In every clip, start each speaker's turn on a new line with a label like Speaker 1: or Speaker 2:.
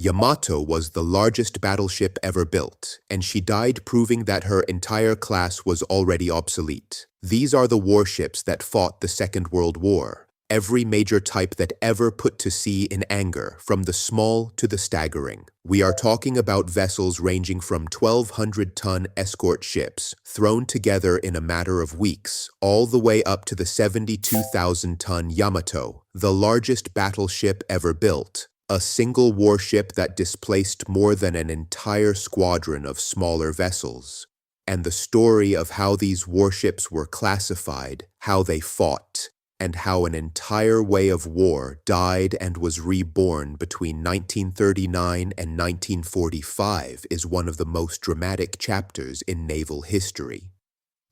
Speaker 1: Yamato was the largest battleship ever built, and she died proving that her entire class was already obsolete. These are the warships that fought the Second World War, every major type that ever put to sea in anger, from the small to the staggering. We are talking about vessels ranging from 1,200-ton escort ships, thrown together in a matter of weeks, all the way up to the 72,000-ton Yamato, the largest battleship ever built. A single warship that displaced more than an entire squadron of smaller vessels. And the story of how these warships were classified, how they fought, and how an entire way of war died and was reborn between 1939 and 1945 is one of the most dramatic chapters in naval history.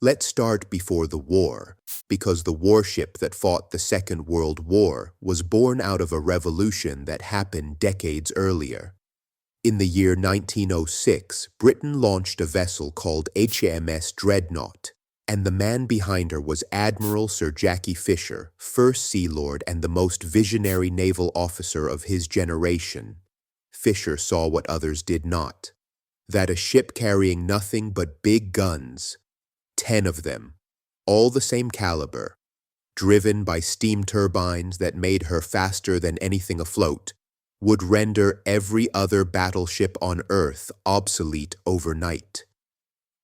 Speaker 1: Let's start before the war, because the warship that fought the Second World War was born out of a revolution that happened decades earlier. In the year 1906, Britain launched a vessel called HMS Dreadnought, and the man behind her was Admiral Sir Jackie Fisher, first Sea Lord and the most visionary naval officer of his generation. Fisher saw what others did not, that a ship carrying nothing but big guns, 10 of them, all the same caliber, driven by steam turbines that made her faster than anything afloat, would render every other battleship on Earth obsolete overnight.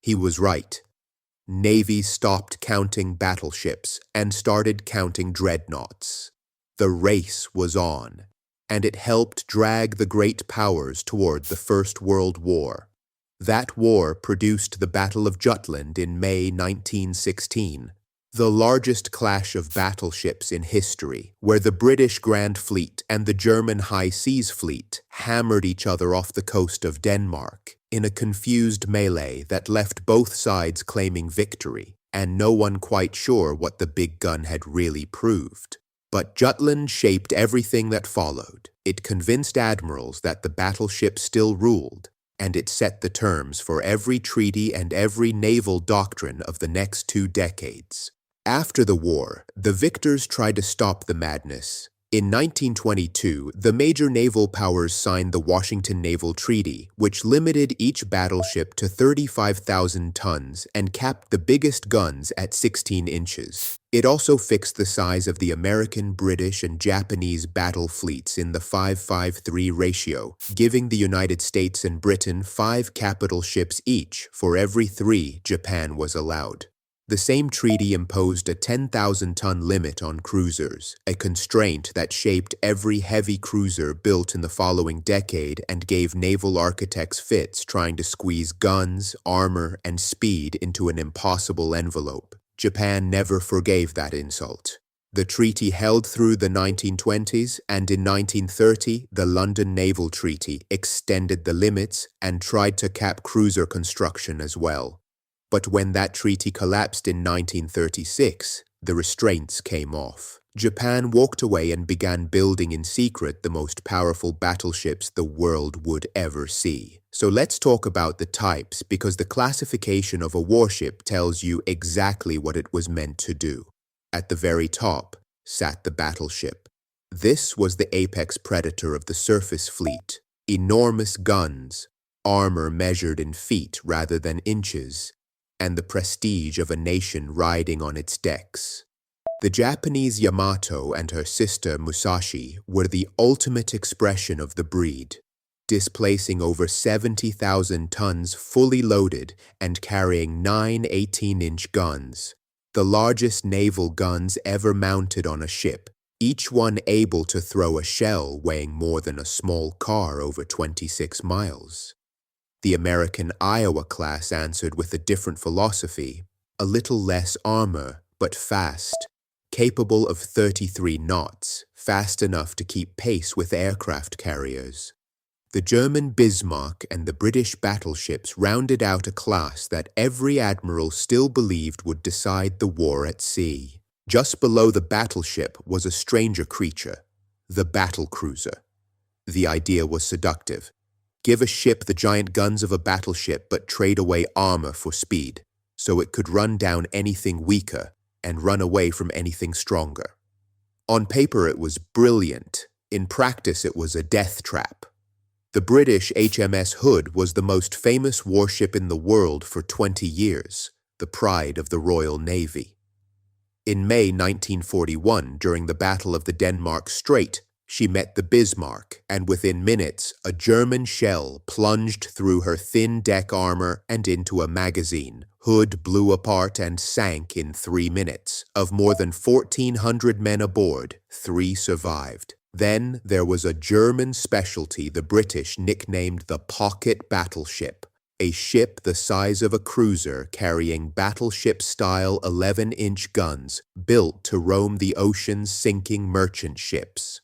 Speaker 1: He was right. Navies stopped counting battleships and started counting dreadnoughts. The race was on, and it helped drag the great powers toward the First World War. That war produced the Battle of Jutland in May 1916, the largest clash of battleships in history, where the British Grand Fleet and the German High Seas Fleet hammered each other off the coast of Denmark in a confused melee that left both sides claiming victory, and no one quite sure what the big gun had really proved. But Jutland shaped everything that followed. It convinced admirals that the battleship still ruled, and it set the terms for every treaty and every naval doctrine of the next 2 decades. After the war, the victors tried to stop the madness. In 1922, the major naval powers signed the Washington Naval Treaty, which limited each battleship to 35,000 tons and capped the biggest guns at 16 inches. It also fixed the size of the American, British, and Japanese battle fleets in the 5-5-3 ratio, giving the United States and Britain 5 capital ships each for every 3 Japan was allowed. The same treaty imposed a 10,000-ton limit on cruisers, a constraint that shaped every heavy cruiser built in the following decade and gave naval architects fits trying to squeeze guns, armor, and speed into an impossible envelope. Japan never forgave that insult. The treaty held through the 1920s, and in 1930, the London Naval Treaty extended the limits and tried to cap cruiser construction as well. But when that treaty collapsed in 1936, the restraints came off. Japan walked away and began building in secret the most powerful battleships the world would ever see. So let's talk about the types, because the classification of a warship tells you exactly what it was meant to do. At the very top sat the battleship. This was the apex predator of the surface fleet. Enormous guns, armor measured in feet rather than inches, and the prestige of a nation riding on its decks. The Japanese Yamato and her sister Musashi were the ultimate expression of the breed, displacing over 70,000 tons fully loaded and carrying 9 18-inch guns, the largest naval guns ever mounted on a ship, each one able to throw a shell weighing more than a small car over 26 miles. The American Iowa class answered with a different philosophy, a little less armor, but fast, capable of 33 knots, fast enough to keep pace with aircraft carriers. The German Bismarck and the British battleships rounded out a class that every admiral still believed would decide the war at sea. Just below the battleship was a stranger creature, the battlecruiser. The idea was seductive. Give a ship the giant guns of a battleship but trade away armor for speed, so it could run down anything weaker and run away from anything stronger. On paper it was brilliant. In practice it was a death trap. The British HMS Hood was the most famous warship in the world for 20 years, the pride of the Royal Navy. In May 1941, during the Battle of the Denmark Strait, she met the Bismarck, and within minutes, a German shell plunged through her thin deck armor and into a magazine. Hood blew apart and sank in 3 minutes. Of more than 1,400 men aboard, 3 survived. Then there was a German specialty the British nicknamed the pocket battleship, a ship the size of a cruiser carrying battleship-style 11-inch guns built to roam the oceans sinking merchant ships.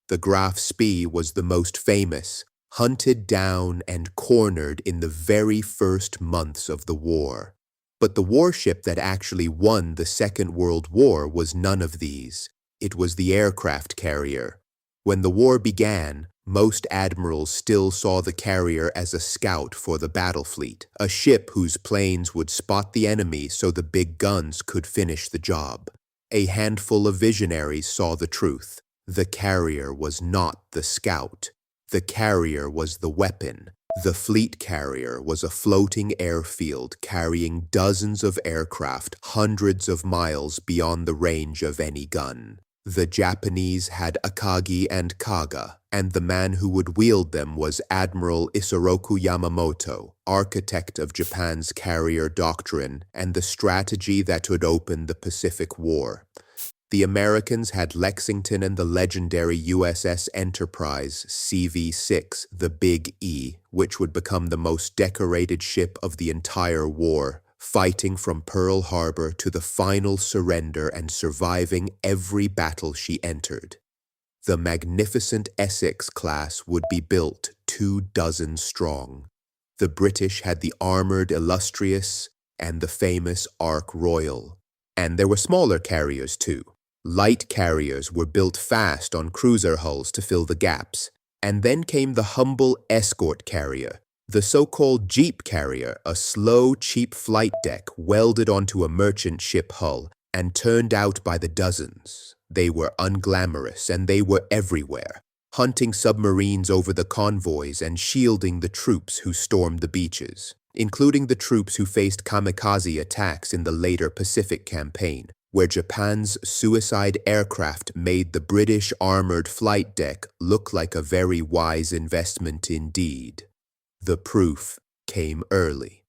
Speaker 1: The Graf Spee was the most famous, hunted down and cornered in the very first months of the war. But the warship that actually won the Second World War was none of these. It was the aircraft carrier. When the war began, most admirals still saw the carrier as a scout for the battle fleet, a ship whose planes would spot the enemy so the big guns could finish the job. A handful of visionaries saw the truth. The carrier was not the scout. The carrier was the weapon. The fleet carrier was a floating airfield carrying dozens of aircraft hundreds of miles beyond the range of any gun. The Japanese had Akagi and Kaga, and the man who would wield them was Admiral Isoroku Yamamoto, architect of Japan's carrier doctrine and the strategy that would open the Pacific War. The Americans had Lexington and the legendary USS Enterprise CV-6, the Big E, which would become the most decorated ship of the entire war, fighting from Pearl Harbor to the final surrender and surviving every battle she entered. The magnificent Essex-Class would be built 24 strong. The British had the armored Illustrious and the famous Ark Royal. And there were smaller carriers too. Light carriers were built fast on cruiser hulls to fill the gaps. And then came the humble escort carrier, the so-called jeep carrier, a slow, cheap flight deck welded onto a merchant ship hull and turned out by the dozens. They were unglamorous and they were everywhere, hunting submarines over the convoys and shielding the troops who stormed the beaches, including the troops who faced kamikaze attacks in the later Pacific Campaign, where Japan's suicide aircraft made the British armored flight deck look like a very wise investment indeed. The proof came early.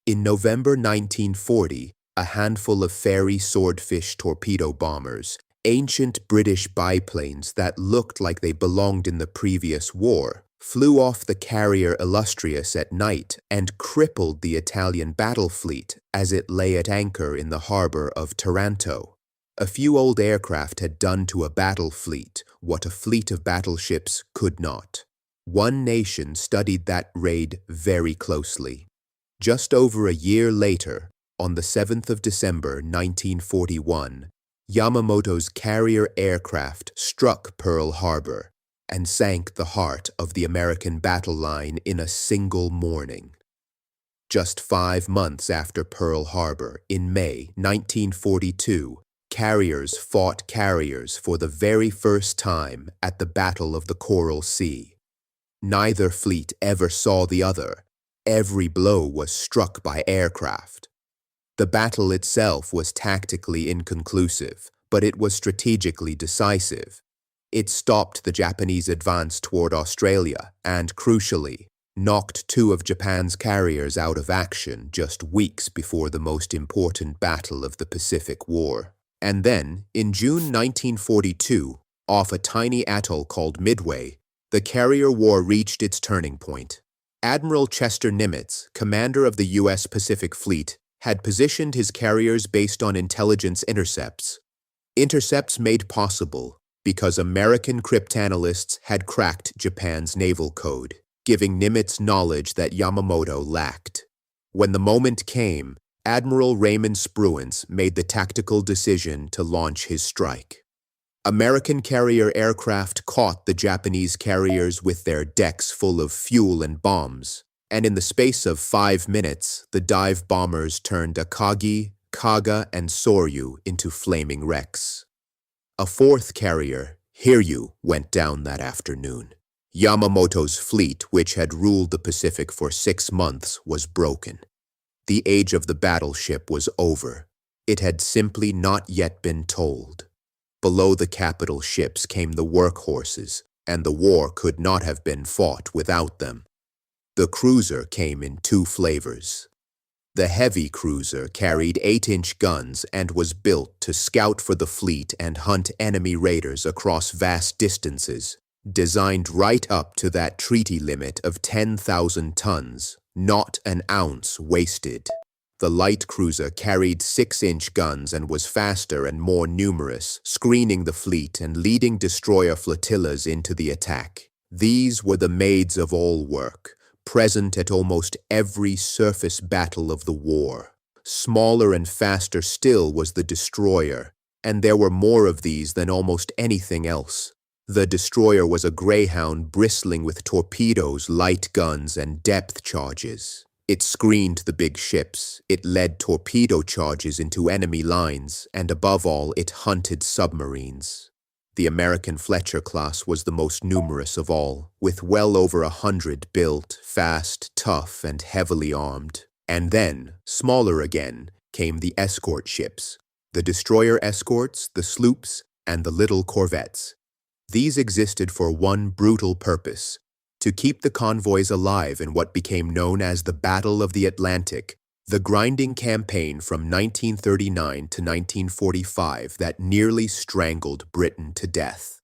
Speaker 1: In November 1940, a handful of Fairey Swordfish torpedo bombers, ancient British biplanes that looked like they belonged in the previous war, flew off the carrier Illustrious at night and crippled the Italian battle fleet as it lay at anchor in the harbor of Taranto. A few old aircraft had done to a battle fleet what a fleet of battleships could not. One nation studied that raid very closely. Just over a year later, on the 7th of December 1941, Yamamoto's carrier aircraft struck Pearl Harbor and sank the heart of the American battle line in a single morning. Just 5 months after Pearl Harbor, in May 1942, carriers fought carriers for the very first time at the Battle of the Coral Sea. Neither fleet ever saw the other. Every blow was struck by aircraft. The battle itself was tactically inconclusive, but it was strategically decisive. It stopped the Japanese advance toward Australia and, crucially, knocked 2 of Japan's carriers out of action just weeks before the most important battle of the Pacific War. And then, in June 1942, off a tiny atoll called Midway, the carrier war reached its turning point. Admiral Chester Nimitz, commander of the U.S. Pacific Fleet, had positioned his carriers based on intelligence intercepts. Intercepts made possible because American cryptanalysts had cracked Japan's naval code, giving Nimitz knowledge that Yamamoto lacked. When the moment came, Admiral Raymond Spruance made the tactical decision to launch his strike. American carrier aircraft caught the Japanese carriers with their decks full of fuel and bombs, and in the space of 5 minutes, the dive bombers turned Akagi, Kaga, and Soryu into flaming wrecks. A 4th carrier, Hiryu, went down that afternoon. Yamamoto's fleet, which had ruled the Pacific for 6 months, was broken. The age of the battleship was over. It had simply not yet been told. Below the capital ships came the workhorses, and the war could not have been fought without them. The cruiser came in 2 flavors. The heavy cruiser carried 8-inch guns and was built to scout for the fleet and hunt enemy raiders across vast distances, designed right up to that treaty limit of 10,000 tons, not an ounce wasted. The light cruiser carried 6-inch guns and was faster and more numerous, screening the fleet and leading destroyer flotillas into the attack. These were the maids of all work, present at almost every surface battle of the war. Smaller and faster still was the destroyer, and there were more of these than almost anything else. The destroyer was a greyhound bristling with torpedoes, light guns, and depth charges. It screened the big ships, it led torpedo charges into enemy lines, and above all, it hunted submarines. The American Fletcher-class was the most numerous of all, with well over 100 built, fast, tough, and heavily armed. And then, smaller again, came the escort ships, the destroyer escorts, the sloops, and the little corvettes. These existed for one brutal purpose: to keep the convoys alive in what became known as the Battle of the Atlantic, the grinding campaign from 1939 to 1945 that nearly strangled Britain to death.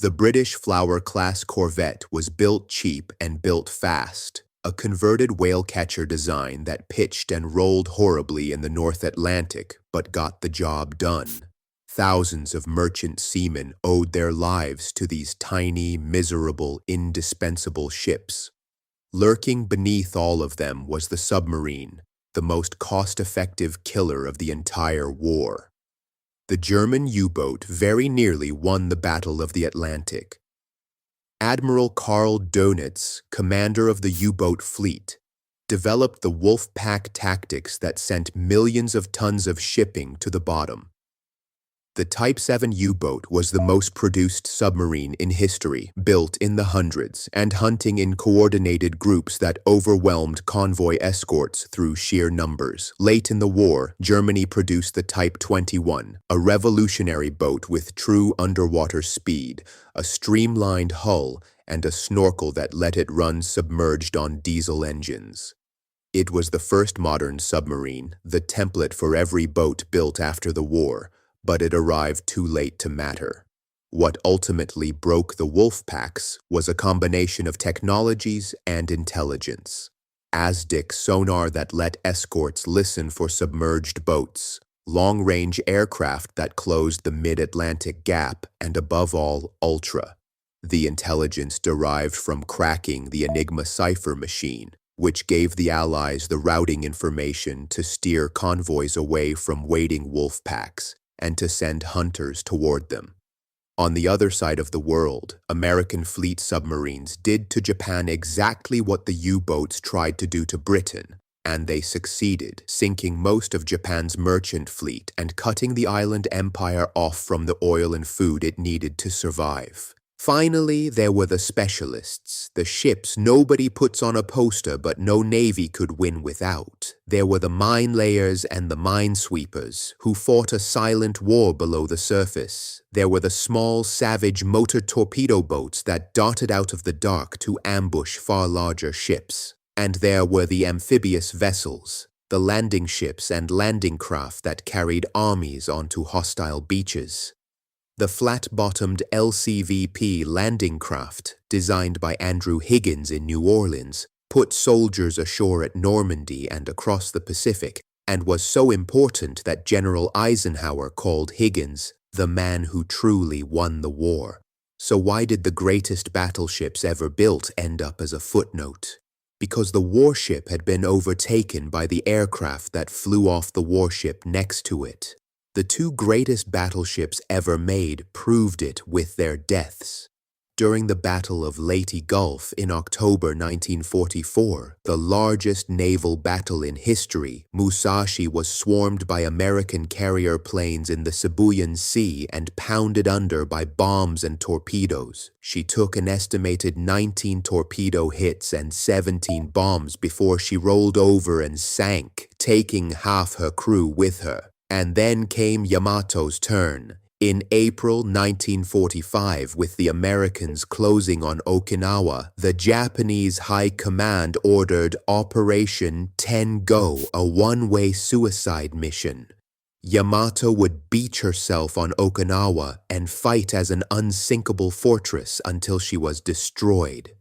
Speaker 1: The British Flower-class corvette was built cheap and built fast, a converted whale-catcher design that pitched and rolled horribly in the North Atlantic but got the job done. Thousands of merchant seamen owed their lives to these tiny, miserable, indispensable ships. Lurking beneath all of them was the submarine, the most cost-effective killer of the entire war. The German U-boat very nearly won the Battle of the Atlantic. Admiral Karl Dönitz, commander of the U-boat fleet, developed the Wolfpack tactics that sent millions of tons of shipping to the bottom. The Type VII U-boat was the most produced submarine in history, built in the hundreds and hunting in coordinated groups that overwhelmed convoy escorts through sheer numbers. Late in the war, Germany produced the Type 21, a revolutionary boat with true underwater speed, a streamlined hull, and a snorkel that let it run submerged on diesel engines. It was the first modern submarine, the template for every boat built after the war, but it arrived too late to matter. What ultimately broke the Wolfpacks was a combination of technologies and intelligence. ASDIC sonar that let escorts listen for submerged boats, long-range aircraft that closed the mid-Atlantic gap, and above all, Ultra. The intelligence derived from cracking the Enigma cipher machine, which gave the Allies the routing information to steer convoys away from waiting Wolfpacks and to send hunters toward them. On the other side of the world, American fleet submarines did to Japan exactly what the U-boats tried to do to Britain, and they succeeded, sinking most of Japan's merchant fleet and cutting the island empire off from the oil and food it needed to survive. Finally, there were the specialists, the ships nobody puts on a poster but no navy could win without. There were the mine layers and the minesweepers, who fought a silent war below the surface. There were the small, savage motor torpedo boats that darted out of the dark to ambush far larger ships. And there were the amphibious vessels, the landing ships and landing craft that carried armies onto hostile beaches. The flat-bottomed LCVP landing craft, designed by Andrew Higgins in New Orleans, put soldiers ashore at Normandy and across the Pacific, and was so important that General Eisenhower called Higgins the man who truly won the war. So why did the greatest battleships ever built end up as a footnote? Because the warship had been overtaken by the aircraft that flew off the warship next to it. The 2 greatest battleships ever made proved it with their deaths. During the Battle of Leyte Gulf in October 1944, the largest naval battle in history, Musashi was swarmed by American carrier planes in the Sibuyan Sea and pounded under by bombs and torpedoes. She took an estimated 19 torpedo hits and 17 bombs before she rolled over and sank, taking half her crew with her. And then came Yamato's turn. In April 1945, with the Americans closing on Okinawa, the Japanese High Command ordered Operation Ten-Go, a one-way suicide mission. Yamato would beach herself on Okinawa and fight as an unsinkable fortress until she was destroyed.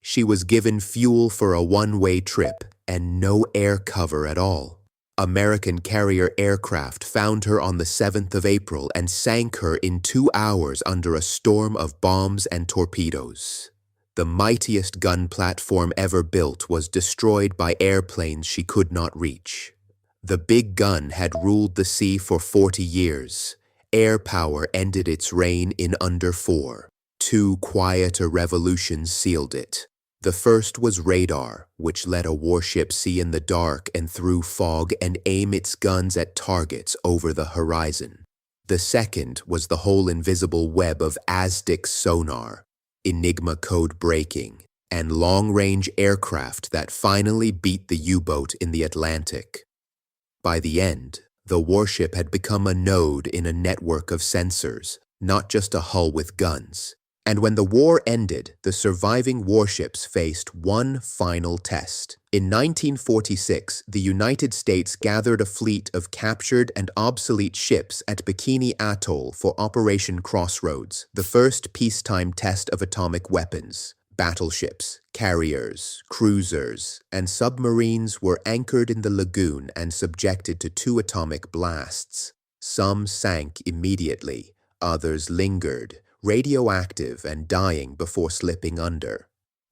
Speaker 1: She was given fuel for a one-way trip and no air cover at all. American carrier aircraft found her on the 7th of April and sank her in 2 hours under a storm of bombs and torpedoes. The mightiest gun platform ever built was destroyed by airplanes she could not reach. The big gun had ruled the sea for 40 years. Air power ended its reign in under 4. 2 quieter revolutions sealed it. The first was radar, which let a warship see in the dark and through fog and aim its guns at targets over the horizon. The second was the whole invisible web of Aztec sonar, Enigma code breaking, and long-range aircraft that finally beat the U-boat in the Atlantic. By the end, the warship had become a node in a network of sensors, not just a hull with guns. And when the war ended, the surviving warships faced one final test. In 1946, the United States gathered a fleet of captured and obsolete ships at Bikini Atoll for Operation Crossroads, the first peacetime test of atomic weapons. Battleships, carriers, cruisers, and submarines were anchored in the lagoon and subjected to 2 atomic blasts. Some sank immediately, others lingered, radioactive and dying before slipping under.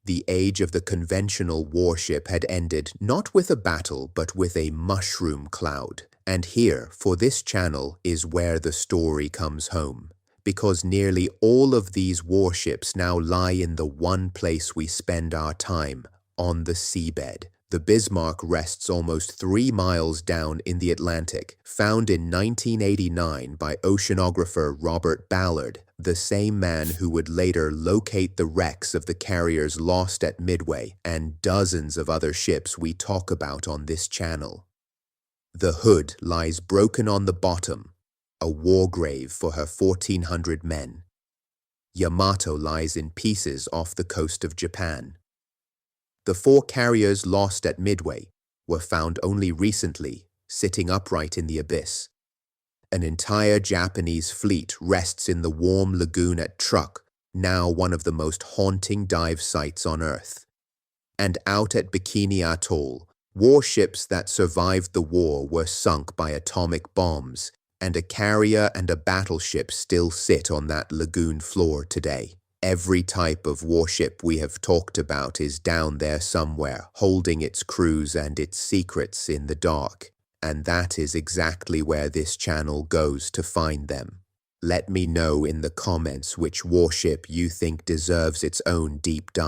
Speaker 1: The age of the conventional warship had ended not with a battle but with a mushroom cloud. And here, for this channel, is where the story comes home. Because nearly all of these warships now lie in the one place we spend our time, on the seabed. The Bismarck rests almost 3 miles down in the Atlantic, found in 1989 by oceanographer Robert Ballard, the same man who would later locate the wrecks of the carriers lost at Midway and dozens of other ships we talk about on this channel. The Hood lies broken on the bottom, a war grave for her 1,400 men. Yamato lies in pieces off the coast of Japan. The 4 carriers lost at Midway were found only recently, sitting upright in the abyss. An entire Japanese fleet rests in the warm lagoon at Truk, now one of the most haunting dive sites on Earth. And out at Bikini Atoll, warships that survived the war were sunk by atomic bombs, and a carrier and a battleship still sit on that lagoon floor today. Every type of warship we have talked about is down there somewhere, holding its crews and its secrets in the dark. And that is exactly where this channel goes to find them. Let me know in the comments which warship you think deserves its own deep dive.